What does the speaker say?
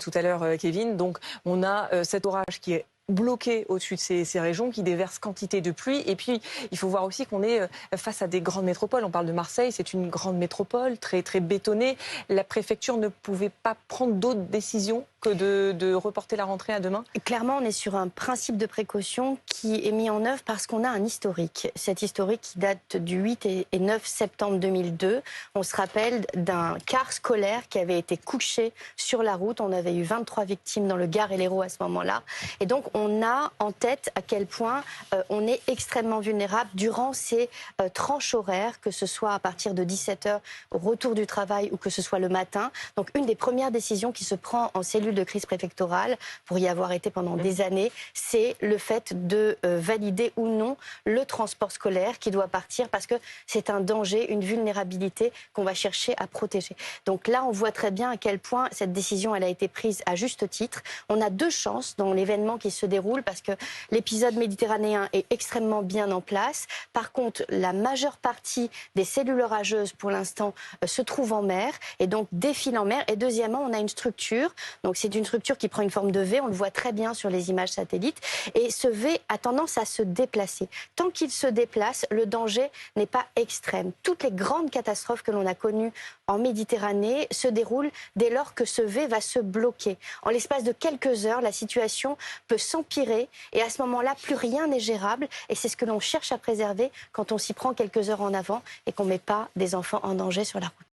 Tout à l'heure, Kevin, donc on a cet orage qui est bloqué au-dessus de ces régions, qui déverse quantité de pluie. Et puis, il faut voir aussi qu'on est face à des grandes métropoles. On parle de Marseille, c'est une grande métropole, très, très bétonnée. La préfecture ne pouvait pas prendre d'autres décisions que de reporter la rentrée à demain? Clairement, on est sur un principe de précaution qui est mis en œuvre parce qu'on a un historique. Cet historique qui date du 8 et 9 septembre 2002. On se rappelle d'un car scolaire qui avait été couché sur la route. On avait eu 23 victimes dans le Gard et l'Hérault à ce moment-là. Et donc, on a en tête à quel point on est extrêmement vulnérable durant ces tranches horaires, que ce soit à partir de 17h au retour du travail ou que ce soit le matin. Donc, une des premières décisions qui se prend en cellule de crise préfectorale, pour y avoir été pendant des années, c'est le fait de valider ou non le transport scolaire qui doit partir parce que c'est un danger, une vulnérabilité qu'on va chercher à protéger. Donc là, on voit très bien à quel point cette décision elle a été prise à juste titre. On a deux chances dans l'événement qui se déroule parce que l'épisode méditerranéen est extrêmement bien en place. Par contre, la majeure partie des cellules orageuses pour l'instant se trouve en mer et donc défile en mer. Et deuxièmement, on a une structure. Donc c'est une structure qui prend une forme de V, on le voit très bien sur les images satellites, et ce V a tendance à se déplacer. Tant qu'il se déplace, le danger n'est pas extrême. Toutes les grandes catastrophes que l'on a connues en Méditerranée se déroulent dès lors que ce V va se bloquer. En l'espace de quelques heures, la situation peut s'empirer et à ce moment-là, plus rien n'est gérable et c'est ce que l'on cherche à préserver quand on s'y prend quelques heures en avant et qu'on ne met pas des enfants en danger sur la route.